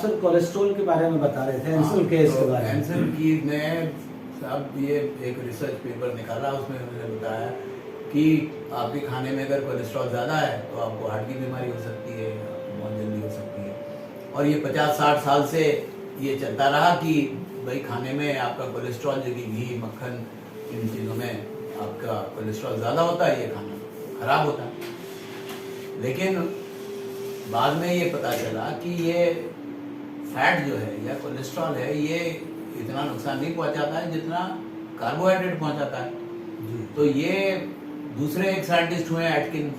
Sir cholesterol के बारे में बता रहे थे, एंसल केस के बारे में। एंसल कीज ने अब ये एक रिसर्च पेपर निकाला, उसमें उन्होंने बताया कि आपके खाने में अगर कोलेस्ट्रॉल ज़्यादा है तो आपको हार्ट की बीमारी हो सकती है, बहुत जल्दी हो सकती है। और ये 50-60 साल से ये चलता रहा कि भाई खाने में आपका कोलेस्ट्रॉल, जो कि घी, मक्खन, इन चीज़ों में आपका कोलेस्ट्रॉल ज़्यादा होता है, ये खाना खराब होता है। लेकिन बाद में ये पता चला कि ये फैट जो है या कोलेस्ट्रॉल है, ये इतना नुकसान नहीं पहुंचाता है जितना कार्बोहाइड्रेट पहुंचाता है। तो ये दूसरे एक साइंटिस्ट हुए एटकिंस,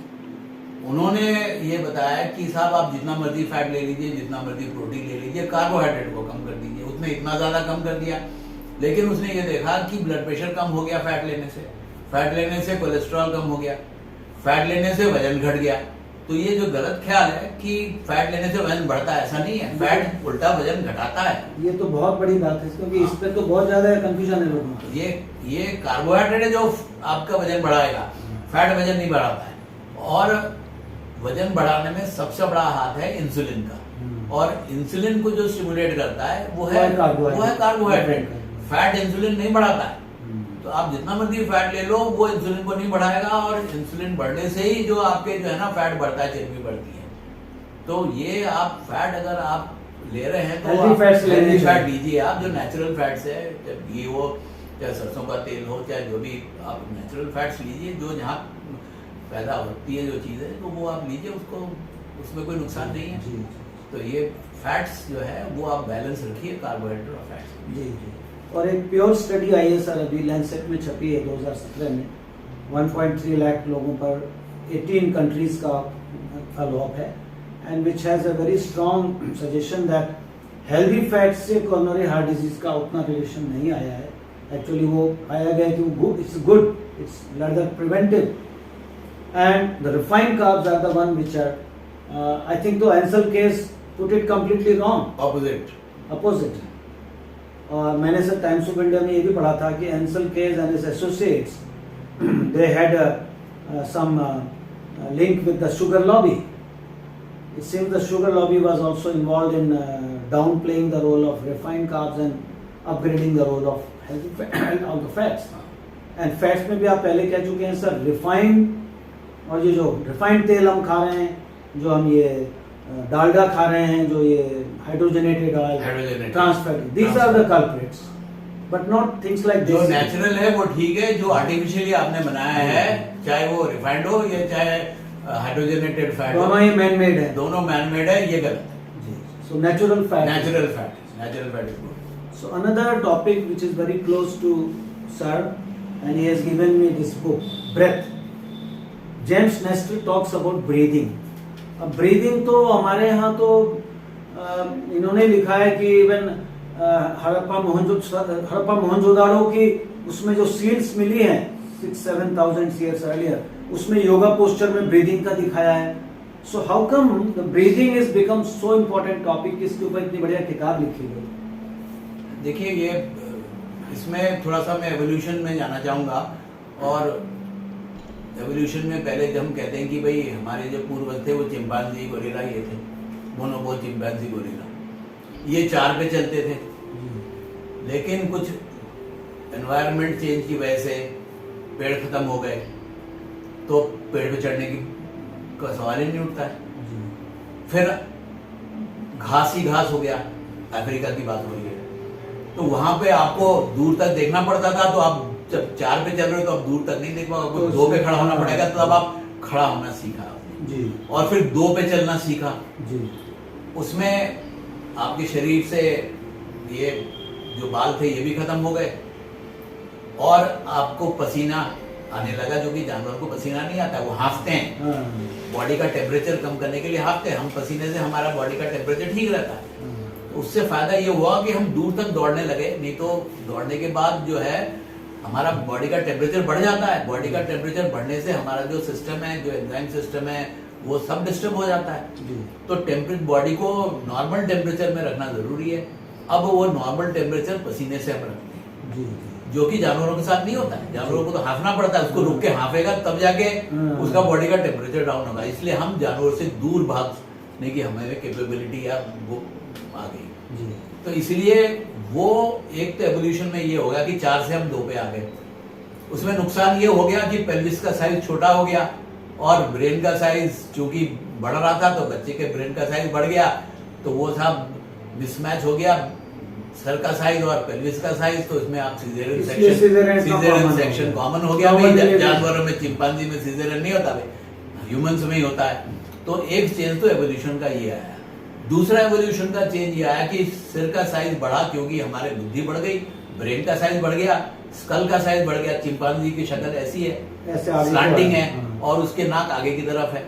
उन्होंने ये बताया कि साहब आप जितना मर्जी फैट ले लीजिए, जितना मर्जी प्रोटीन ले लीजिए, कार्बोहाइड्रेट को कम कर दीजिए। उसने इतना ज़्यादा कम कर दिया, लेकिन उसने ये देखा कि ब्लड प्रेशर कम हो गया फैट लेने से, फैट लेने से कोलेस्ट्रॉल कम हो गया, फैट लेने से वजन घट गया। तो ये जो गलत ख्याल है कि फैट लेने से वजन बढ़ता है, ऐसा नहीं है, फैट उल्टा वजन घटाता है। ये तो बहुत बड़ी बात है, क्योंकि इस पे तो बहुत ज्यादा कंफ्यूजन है लोगों को। ये कार्बोहाइड्रेट है जो आपका वजन बढ़ाएगा, फैट वजन नहीं बढ़ाता है। और वजन बढ़ाने में सबसे बड़ा हाथ है इंसुलिन का, और इंसुलिन को जो स्टिमुलेट करता है वो है कार्बोहाइड्रेट। फैट इंसुलिन नहीं बढ़ाता है। तो आप जितना मर्जी फैट ले लो, वो इंसुलिन को नहीं बढ़ाएगा, और इंसुलिन बढ़ने से ही जो आपके जो है ना फैट बढ़ता है, चर्बी बढ़ती है। तो ये आप फैट अगर आप ले रहे हैं तो हेल्दी फैट लीजिए आप, जो नेचुरल फैट्स है, चाहे घी हो, चाहे सरसों का तेल हो, चाहे जो भी आप नेचुरल फैट्स लीजिए, जो जहाँ पैदा होती है जो चीज़ है, तो वो आप लीजिए, उसको उसमें कोई नुकसान नहीं है। तो ये फैट्स जो है वो आप बैलेंस रखिए, कार्बोहाइड्रेट और फैट्स। जी जी। और एक प्योर स्टडी आई है सर, अभी लैंसेट में छपी है 2017 में, 1.3 लाख लोगों पर 18 कंट्रीज का फॉलोअप है, and which has a very strong suggestion that healthy fat से कोरोनरी हार्ट डिजीज का उतना रिलेशन नहीं आया है। एक्चुअली वो आया गया कि it's good, it's rather preventive, and the refined carbs are the one which are I think the Ancel Keys put it completely wrong, opposite. और मैंने सर टाइम्स ऑफ इंडिया में ये भी पढ़ा था कि Ancel Keys and his associates they had some link with the sugar lobby. It seems the sugar lobby was also involved in downplaying the role of refined carbs and upgrading the role of healthy of the fats. And fats में भी आप पहले कह चुके हैं sir, refined, और ये जो refined तेल हम खा रहे हैं, जो हम ये डालडा खा रहे हैं, जो ये hydrogenated oil, trans fat, these are the culprits, but not things like this. जो नेचुरल है वो ठीक है, जो आर्टिफिशियली आपने बनाया है, चाहे वो रिफाइंड हो या चाहे हाइड्रोजनेटेड फैट, दोनों ही मैन मेड है, दोनों मैन मेड है, ये गलत है। So natural fat is good. So another topic which is very close to sir, and he has given me this book, Breath. James Nestor talks about breathing. अब breathing तो हमारे यहाँ तो इन्होंने लिखा है कि इवन हड़प्पा मोहनजोदाड़ो की उसमें जो सील्स मिली हैं 6,000-7,000 years earlier, उसमें योगा पोस्चर में ब्रीदिंग का दिखाया है। So how come the breathing is become so important topic, इसके ऊपर इतनी बढ़िया किताब लिखी गई। देखिए, ये इसमें थोड़ा सा मैं एवोल्यूशन में जाना चाहूँगा, और एवोल्यूशन में पहले जब हम कहते हैं कि भाई हमारे जो पूर्वज थे वो चिंपांजी गोरिल्ला ये थे, बोनोबो चिंपांजी गोरिल्ला, ये 4 पे चलते थे। लेकिन कुछ एनवायरनमेंट चेंज की वजह से पेड़ खत्म हो गए, तो पेड़ पे चढ़ने की का सवाल ही नहीं उठता है। फिर घास ही घास हो गया, अफ्रीका की बात हो रही है, तो वहां पे आपको दूर तक देखना पड़ता था। तो आप जब 4 पे चल रहे हो तो आप दूर तक नहीं देख पाओगे, आपको 2 पे खड़ा होना पड़ेगा, तो अब आप खड़ा होना सीखा जी, और फिर 2 पे चलना सीखा जी। उसमें आपके शरीर से ये जो बाल थे ये भी खत्म हो गए, और आपको पसीना आने लगा, जो कि जानवर को पसीना नहीं आता, वो हाँफते हैं, बॉडी का टेम्परेचर कम करने के लिए हाँफते हैं। हम पसीने से हमारा बॉडी का टेम्परेचर ठीक रहता है। तो उससे फायदा ये हुआ कि हम दूर तक दौड़ने लगे, नहीं तो दौड़ने के बाद जो है हमारा बॉडी का टेम्परेचर बढ़ जाता है। बॉडी का टेम्परेचर बढ़ने से हमारा जो सिस्टम है, जो एंजाइम सिस्टम है, वो सब डिस्टर्ब हो जाता है। तो टेम्परेचर बॉडी को नॉर्मल टेम्परेचर में रखना जरूरी है। अब वो नॉर्मल टेम्परेचर पसीने से हम रखते हैं, जो कि जानवरों के साथ नहीं होता है। जानवरों को तो हाँफना पड़ता है, उसको रुक के हाँफेगा तब जाके उसका बॉडी का टेम्परेचर डाउन होगा। इसलिए हम जानवरों से दूर भागने की हमें कैपेबिलिटी या वो आ गई। जी तो इसलिए वो एक तो एवोल्यूशन में ये हो गया कि 4 से हम 2 पे आ गए। उसमें नुकसान ये हो गया कि पेल्विस का साइज छोटा हो गया और ब्रेन का साइज चूंकि बढ़ रहा था तो बच्चे के ब्रेन का साइज बढ़ गया, तो वो सब मिसमैच हो गया, सर का साइज और पेल्विस का साइज। तो इसमें आप इसलिए सीजरियन common सेक्शन हो गया। कॉमन हो गया Common भाई। delivery। जानवरों में, चिंपांजी में सीजरियन नहीं होता भाई, ह्यूमंस में ही होता है। तो एक चेंज तो एवोल्यूशन का ये आया। दूसरा एवोल्यूशन का चेंज ये आया कि सिर का साइज बढ़ा क्योंकि हमारे बुद्धि बढ़ गई, ब्रेन का साइज बढ़ गया, स्कल का साइज बढ़ गया। चिंपांजी की शक्ल ऐसी है, ऐसे आगे स्लांटिंग को है हाँ। और उसके नाक आगे की तरफ है।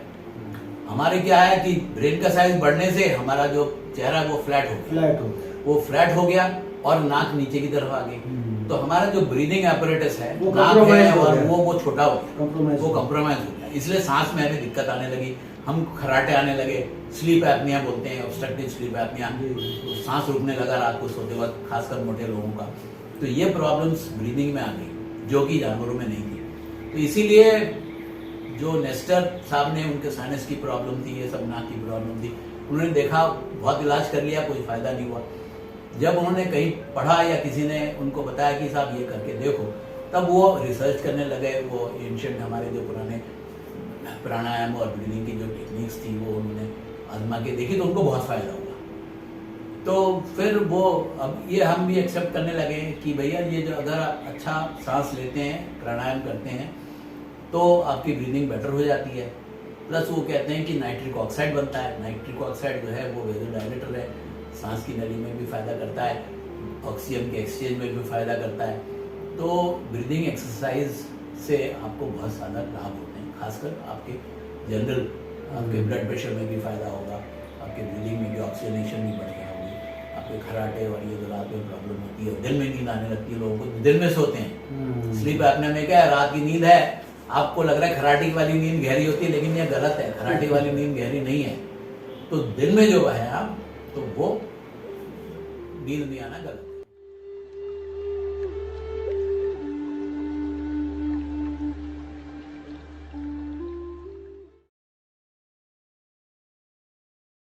हमारे क्या है कि ब्रेन का साइज बढ़ने से हमारा जो चेहरा है वो फ्लैट हो गया, फ्लैट हो गया। वो फ्लैट हो गया और नाक नीचे की तरफ आ गई। तो हमारा जो ब्रीदिंग एपरेटस है, वो नाक compromise है हो और गया। वो छोटा हो गया, Compromise वो हो गया। कॉम्प्रोमाइज हो गया। इसलिए सांस में हमें दिक्कत आने लगी, हम खराटे आने लगे, स्लीप एपनिया बोलते हैं, ऑब्स्ट्रक्टिव स्लीप एपनिया, तो सांस रुकने लगा रात को सोते वक्त, खासकर मोटे लोगों का। तो ये प्रॉब्लम्स ब्रीदिंग में आ गई जो कि जानवरों में नहीं थी। तो इसीलिए जो नेस्टर साहब ने, उनके साइनस की प्रॉब्लम थी, ये सब नाक की प्रॉब्लम थी, उन्होंने देखा, बहुत इलाज कर लिया, कोई फायदा नहीं हुआ। जब उन्होंने कहीं पढ़ा या किसी ने उनको बताया कि साहब ये करके देखो, तब वो रिसर्च करने लगे। वो एंशिएंट हमारे जो पुराने प्राणायाम और ब्रीदिंग की जो टेक्निक्स थी वो उन्होंने आजमा के देखी, तो उनको बहुत फायदा हुआ। तो फिर वो अब ये हम भी एक्सेप्ट करने लगे कि भैया ये जो अगर आप अच्छा सांस लेते हैं, प्राणायाम करते हैं, तो आपकी ब्रीदिंग बेटर हो जाती है। प्लस वो कहते हैं कि नाइट्रिक ऑक्साइड बनता है। नाइट्रिक ऑक्साइड जो है वो वेज़ोडायलेटर है, सांस की नली में भी फायदा करता है, ऑक्सीजन के एक्सचेंज में भी फायदा करता है। तो ब्रीदिंग एक्सरसाइज से आपको बहुत ज़्यादा लाभ होते हैं, खासकर आपके जनरल आपके ब्लड प्रेशर में भी फायदा होगा, आपके ब्रीदिंग में भी ऑक्सीजनेशन भी बढ़िया होगी, आपके खराटे और ये जो रात में प्रॉब्लम होती है, दिन में नींद आने लगती है, लोगों को दिन में सोते हैं। स्लीप एपनिया में क्या है, रात की नींद है, आपको लग रहा है खराटे वाली नींद गहरी होती है, लेकिन ये गलत है, खराटे वाली नींद गहरी नहीं है। तो दिन में जो है आप, तो वो नींद नहीं आना गलत है।